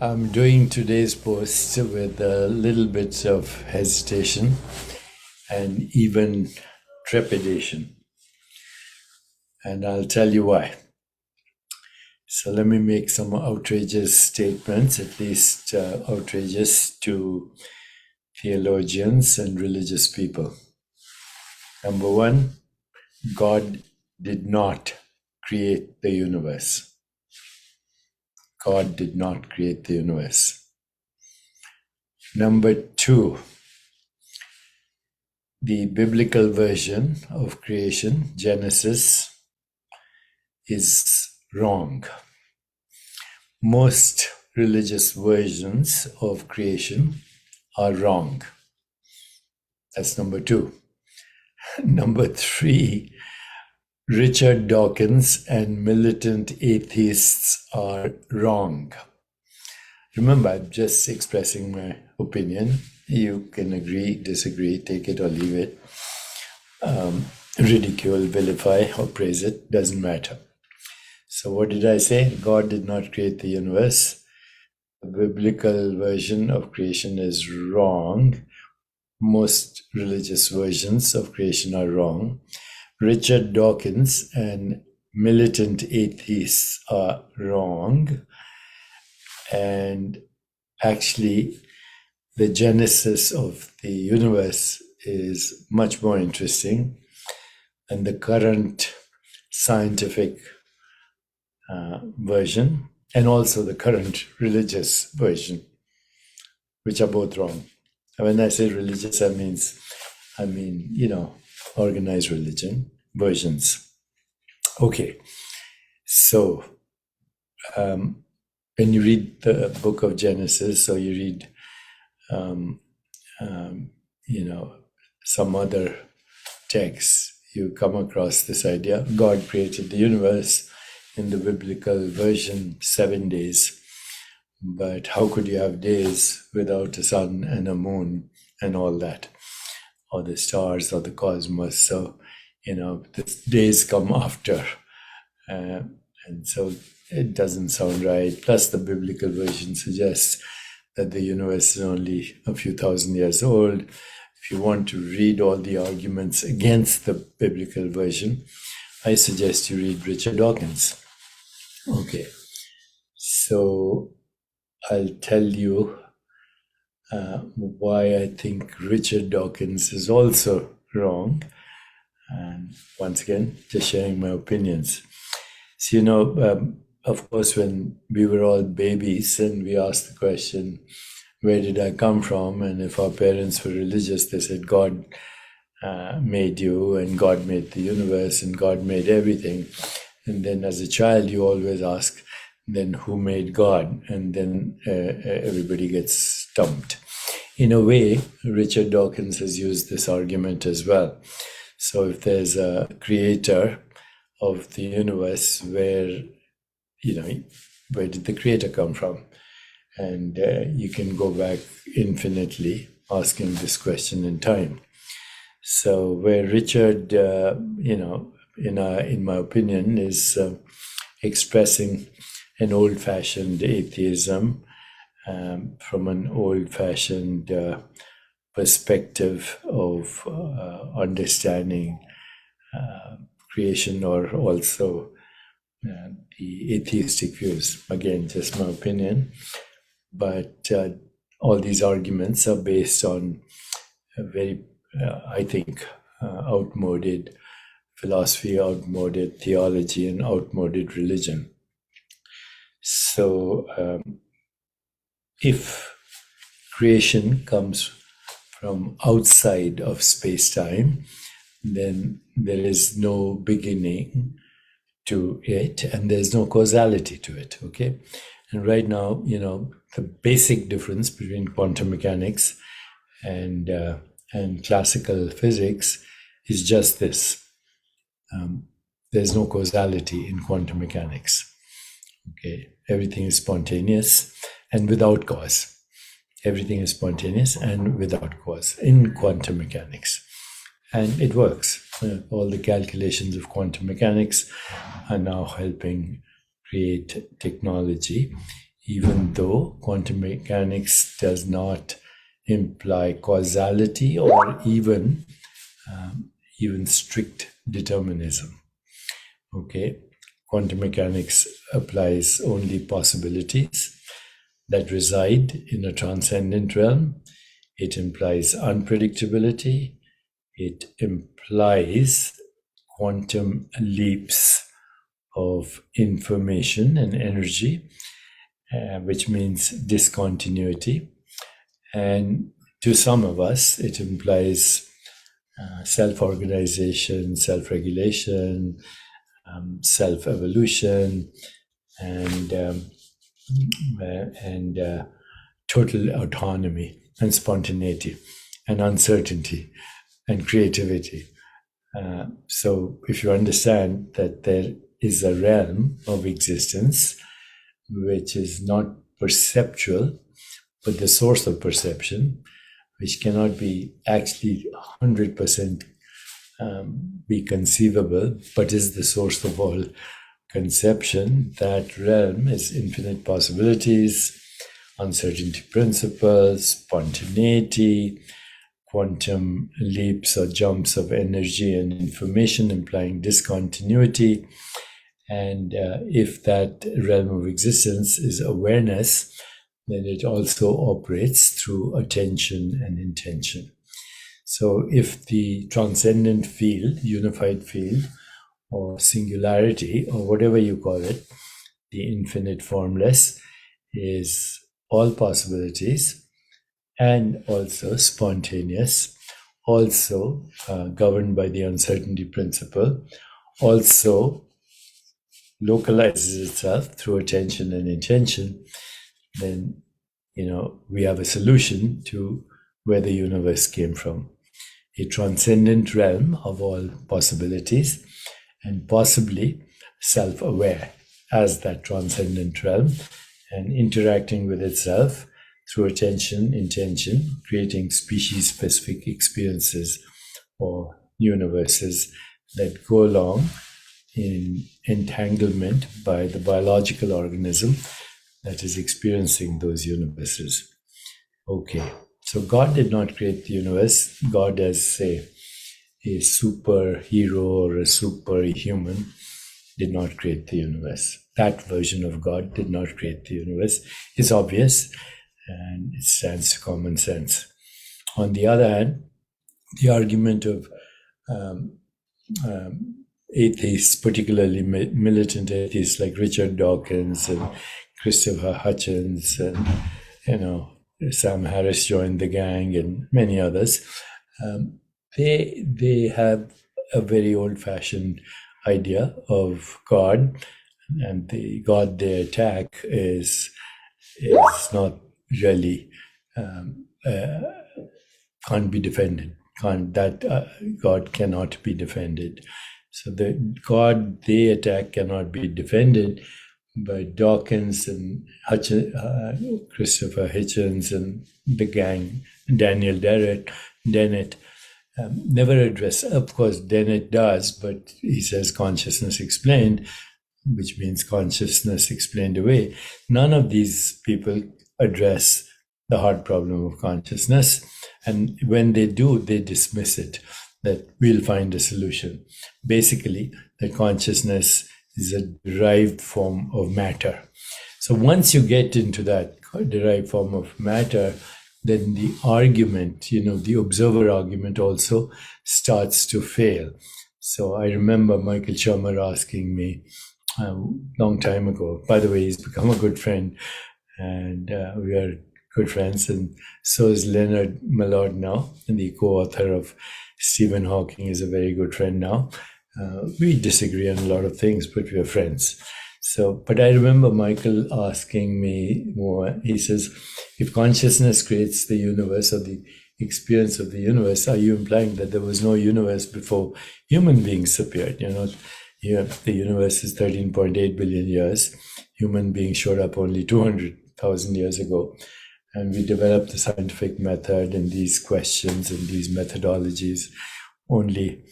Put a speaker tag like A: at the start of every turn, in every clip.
A: I'm doing today's post with a little bit of hesitation and even trepidation. And I'll tell you why. So let me make some outrageous statements, at least outrageous to theologians and religious people. Number one, God did not create the universe. God did not create the universe. Number two, the biblical version of creation, Genesis, is wrong. Most religious versions of creation are wrong. That's number two. Number three, Richard Dawkins and militant atheists are wrong. Remember, I'm just expressing my opinion. You can agree, disagree, take it or leave it, ridicule, vilify, or praise it, doesn't matter. So what did I say? God did not create the universe. The biblical version of creation is wrong. Most religious versions of creation are wrong. Richard Dawkins and militant atheists are wrong. And actually, the genesis of the universe is much more interesting than the current scientific version and also the current religious version, which are both wrong. And when I say religious, I mean, organized religion versions. Okay, so when you read the book of Genesis, or you read, some other texts, you come across this idea: God created the universe in the biblical version 7 days. But how could you have days without a sun and a moon and all that, or the stars or the cosmos? So, the days come after. And so it doesn't sound right. Plus, the biblical version suggests that the universe is only a few thousand years old. If you want to read all the arguments against the biblical version, I suggest you read Richard Dawkins. Okay, so I'll tell you why I think Richard Dawkins is also wrong. And once again, just sharing my opinions. So, of course, when we were all babies and we asked the question, where did I come from? And if our parents were religious, they said, God made you, and God made the universe, and God made everything. And then as a child, you always ask, then who made God? And then everybody gets stumped. In a way, Richard Dawkins has used this argument as well. So if there's a creator of the universe, where did the creator come from? And you can go back infinitely asking this question in time. So where Richard, in my opinion, is expressing an old-fashioned atheism from an old-fashioned perspective of understanding creation, or also the atheistic views. Again, just my opinion. But all these arguments are based on a very, I think, outmoded philosophy, outmoded theology, and outmoded religion. So if creation comes from outside of space-time, then there is no beginning to it, and there's no causality to it, okay? And right now, the basic difference between quantum mechanics and classical physics is just this. There's no causality in quantum mechanics. Okay, everything is spontaneous and without cause. Everything is spontaneous and without cause in quantum mechanics. And it works. All the calculations of quantum mechanics are now helping create technology even though quantum mechanics does not imply causality or even strict determinism. Okay, quantum mechanics applies only possibilities that reside in a transcendent realm. It implies unpredictability. It implies quantum leaps of information and energy, which means discontinuity. And to some of us, it implies self-organization, self-regulation, self-evolution, and total autonomy and spontaneity and uncertainty and creativity. So if you understand that there is a realm of existence which is not perceptual, but the source of perception, which cannot be actually 100% be conceivable, but is the source of all conception, that realm is infinite possibilities, uncertainty principles, spontaneity, quantum leaps or jumps of energy and information implying discontinuity. And if that realm of existence is awareness, then it also operates through attention and intention. So if the transcendent field, unified field, or singularity, or whatever you call it, the infinite formless, is all possibilities and also spontaneous, also governed by the uncertainty principle, also localizes itself through attention and intention, then we have a solution to where the universe came from. A transcendent realm of all possibilities, and possibly self-aware as that transcendent realm, and interacting with itself through attention, intention, creating species-specific experiences or universes that go along in entanglement by the biological organism that is experiencing those universes. Okay, so God did not create the universe. God, as say, a superhero or a superhuman, did not create the universe. That version of God did not create the universe. It's obvious and it stands to common sense. On the other hand, the argument of atheists, particularly militant atheists like Richard Dawkins and Christopher Hitchens and Sam Harris joined the gang and many others, they have a very old-fashioned idea of God, and the God they attack is not really can't be defended. God cannot be defended. So the God they attack cannot be defended. But Dawkins and Christopher Hitchens and the gang, Daniel Dennett, never address. Of course, Dennett does, but he says consciousness explained, which means consciousness explained away. None of these people address the hard problem of consciousness. And when they do, they dismiss it, that we'll find a solution. Basically, that consciousness is a derived form of matter. So once you get into that derived form of matter, then the argument, the observer argument also starts to fail. So I remember Michael Shermer asking me a long time ago, by the way, he's become a good friend, and we are good friends, and so is Leonard Mallard now, and the co-author of Stephen Hawking is a very good friend now. We disagree on a lot of things, but we are friends. But I remember Michael asking me, he says, if consciousness creates the universe or the experience of the universe, are you implying that there was no universe before human beings appeared? The universe is 13.8 billion years. Human beings showed up only 200,000 years ago. And we developed the scientific method and these questions and these methodologies only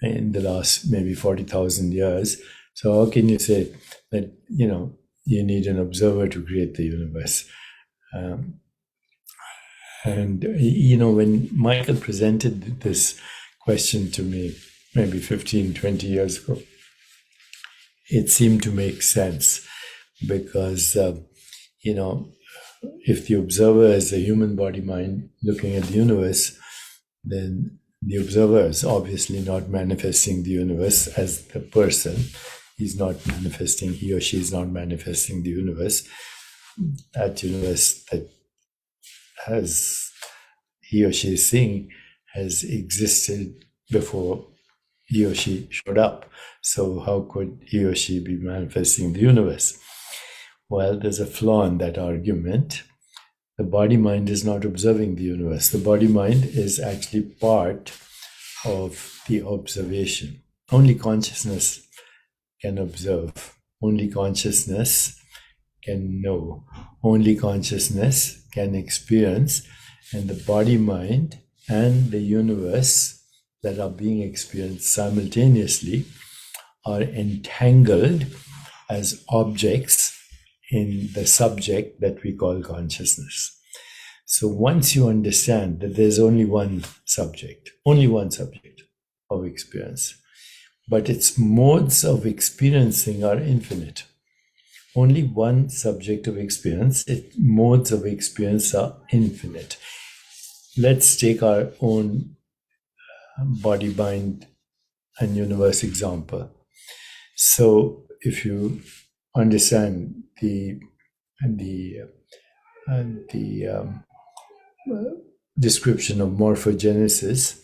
A: in the last maybe 40,000 years. So how can you say that, you need an observer to create the universe. And, when Michael presented this question to me, maybe 15, 20 years ago, it seemed to make sense because, if the observer is the human body mind looking at the universe, then the observer is obviously not manifesting the universe as the person. He's not manifesting, he or she is not manifesting the universe. That universe that he or she is seeing has existed before he or she showed up. So how could he or she be manifesting the universe? Well, there's a flaw in that argument. The body-mind is not observing the universe. The body-mind is actually part of the observation. Only consciousness can observe. Only consciousness can know. Only consciousness can experience. And the body-mind and the universe that are being experienced simultaneously are entangled as objects in the subject that we call consciousness. So once you understand that there's only one subject of experience, but its modes of experiencing are infinite. Only one subject of experience, its modes of experience are infinite. Let's take our own body, mind, and universe example. So if you understand the description of morphogenesis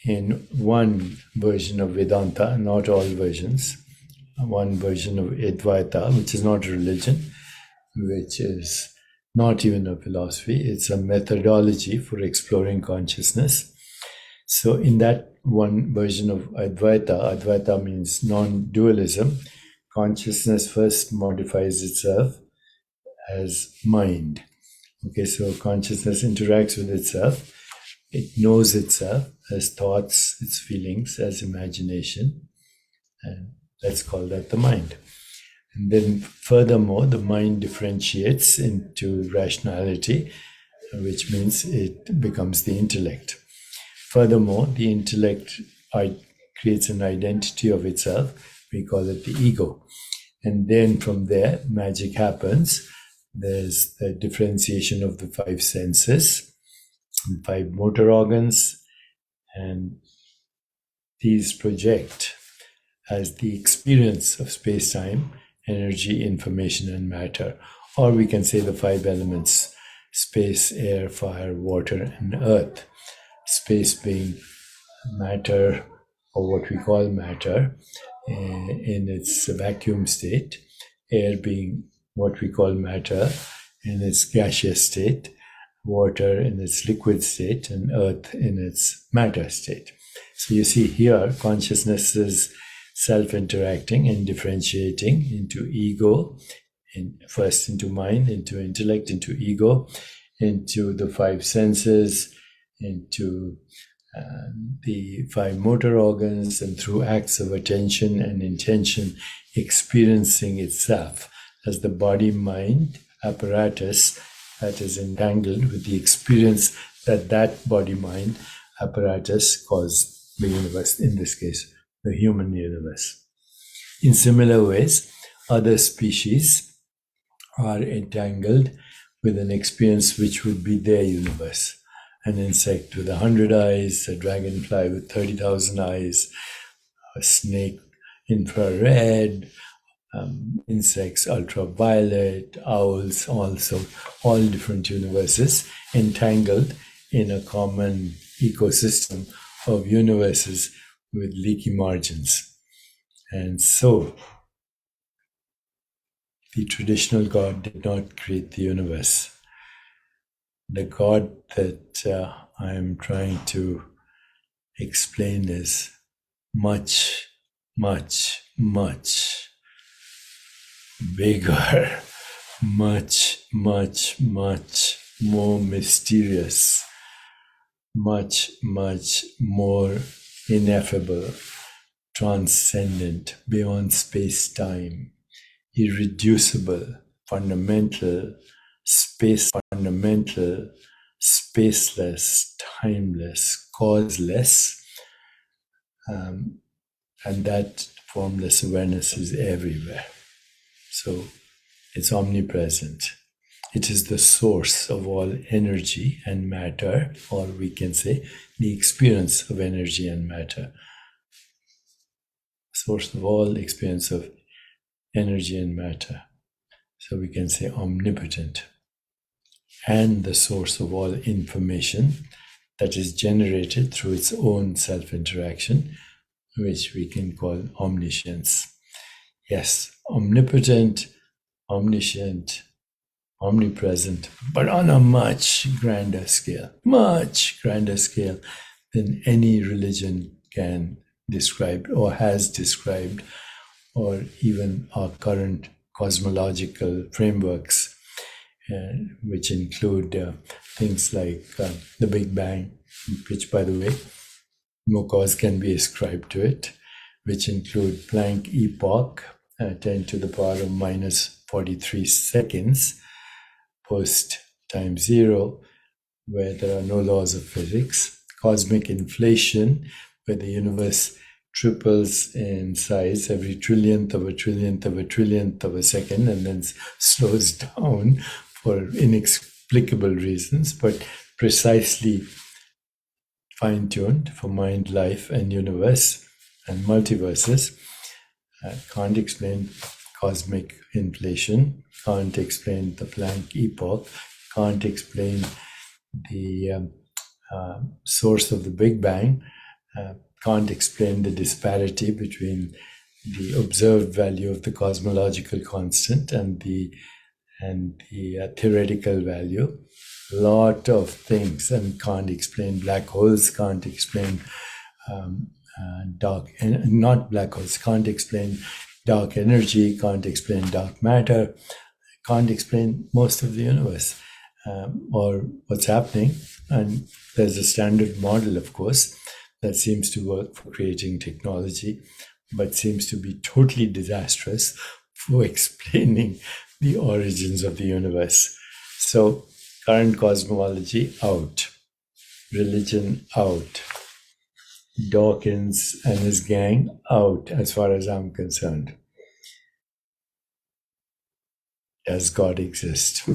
A: in one version of Vedanta, not all versions, one version of Advaita, which is not a religion, which is not even a philosophy, it's a methodology for exploring consciousness. So in that one version of Advaita means non-dualism. Consciousness first modifies itself as mind. Okay, so consciousness interacts with itself. It knows itself as thoughts, its feelings, as imagination. And let's call that the mind. And then furthermore, the mind differentiates into rationality, which means it becomes the intellect. Furthermore, the intellect creates an identity of itself. We call it the ego. And then from there, magic happens. There's the differentiation of the five senses, and five motor organs, and these project as the experience of space-time, energy, information, and matter. Or we can say the five elements: space, air, fire, water, and earth. Space being matter, or what we call matter, in its vacuum state. Air being what we call matter in its gaseous state. Water in its liquid state, and earth in its matter state. So you see here, consciousness is self-interacting and differentiating into ego, first into mind, into intellect, into ego, into the five senses, into the five motor organs, and through acts of attention and intention, experiencing itself as the body-mind apparatus that is entangled with the experience that body-mind apparatus caused the universe, in this case, the human universe. In similar ways, other species are entangled with an experience which would be their universe. An insect with 100 eyes, a dragonfly with 30,000 eyes, a snake infrared, insects ultraviolet, owls also, all different universes entangled in a common ecosystem of universes with leaky margins. And so the traditional God did not create the universe. The God that I am trying to explain is much, much, much bigger, much, much, much more mysterious, much, much more ineffable, transcendent, beyond space-time, irreducible, fundamental, spaceless, timeless, causeless, and that formless awareness is everywhere. So it's omnipresent. It is the source of all energy and matter, or we can say the experience of energy and matter. Source of all experience of energy and matter. So we can say omnipotent. And the source of all information that is generated through its own self-interaction, which we can call omniscience. Yes, omnipotent, omniscient, omnipresent, but on a much grander scale than any religion can describe or has described, or even our current cosmological frameworks, which include things like the Big Bang, which, by the way, no cause can be ascribed to it, which include Planck epoch, 10 to the power of minus 43 seconds, post time zero, where there are no laws of physics, cosmic inflation, where the universe triples in size every trillionth of a trillionth of a trillionth of a second, and then slows down for inexplicable reasons, but precisely fine-tuned for mind, life, and universe and multiverses. Can't explain cosmic inflation, can't explain the Planck epoch, can't explain the source of the Big Bang, can't explain the disparity between the observed value of the cosmological constant and the theoretical value. Lot of things, and can't explain black holes, can't explain not black holes, can't explain dark energy, can't explain dark matter, can't explain most of the universe or what's happening. And there's a standard model, of course, that seems to work for creating technology, but seems to be totally disastrous for explaining the origins of the universe. So current cosmology out, religion out, Dawkins and his gang out, as far as I'm concerned. Does God exist?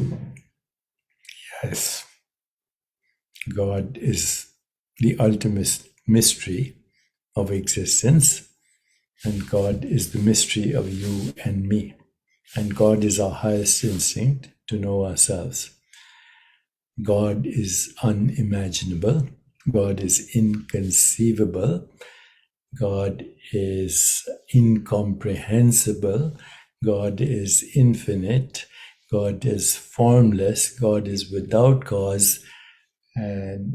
A: Yes. God is the ultimate mystery of existence, and God is the mystery of you and me. And God is our highest instinct to know ourselves. God is unimaginable. God is inconceivable. God is incomprehensible. God is infinite. God is formless. God is without cause. And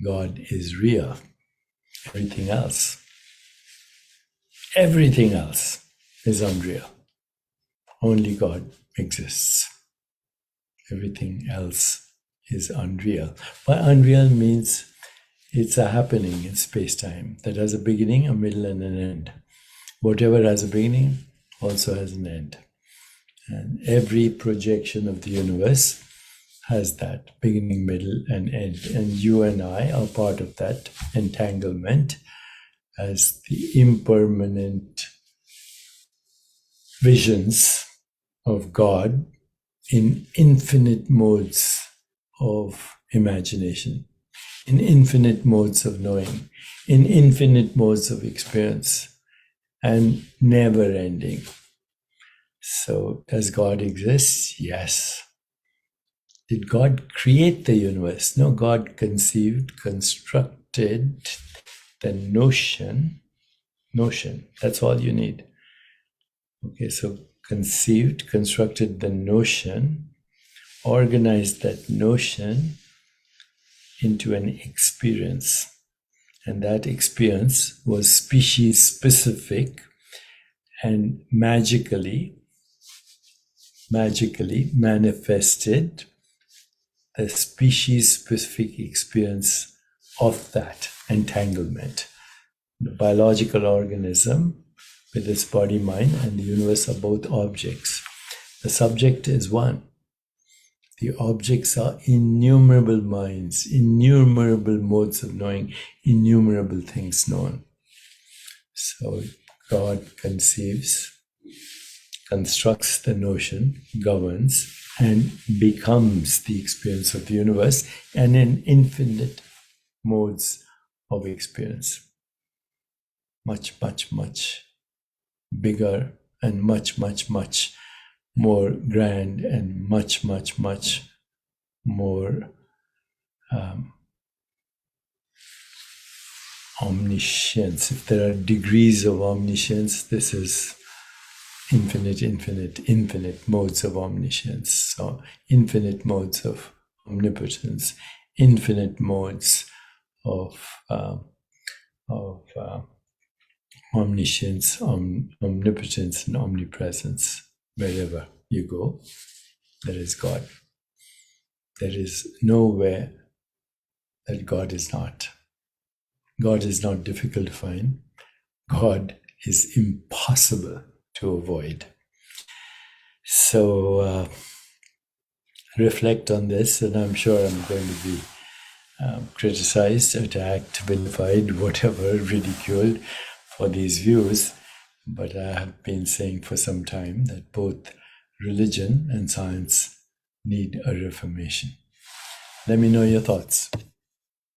A: God is real. Everything else is unreal. Only God exists. Everything else is unreal. By unreal means it's a happening in space-time that has a beginning, a middle, and an end. Whatever has a beginning also has an end. And every projection of the universe has that beginning, middle, and end. And you and I are part of that entanglement as the impermanent visions of God in infinite modes of imagination, in infinite modes of knowing, in infinite modes of experience, and never ending. So, does God exist? Yes. Did God create the universe? No, God conceived, constructed the notion. That's all you need. Okay, so conceived, constructed the notion, organized that notion into an experience. And that experience was species specific and magically manifested a species specific experience of that entanglement. The biological organism, with its body, mind, and the universe are both objects. The subject is one. The objects are innumerable minds, innumerable modes of knowing, innumerable things known. So God conceives, constructs the notion, governs, and becomes the experience of the universe, and in infinite modes of experience. Much, much, much bigger and much, much, much more grand and much, much, much more omniscience. If there are degrees of omniscience, this is infinite, infinite, infinite modes of omniscience. So infinite modes of omnipotence, infinite modes of omniscience, omnipotence, and omnipresence. Wherever you go, there is God. There is nowhere that God is not. God is not difficult to find. God is impossible to avoid. So reflect on this, and I'm sure I'm going to be criticized, attacked, vilified, whatever, ridiculed for these views. But I have been saying for some time that both religion and science need a reformation. Let me know your thoughts.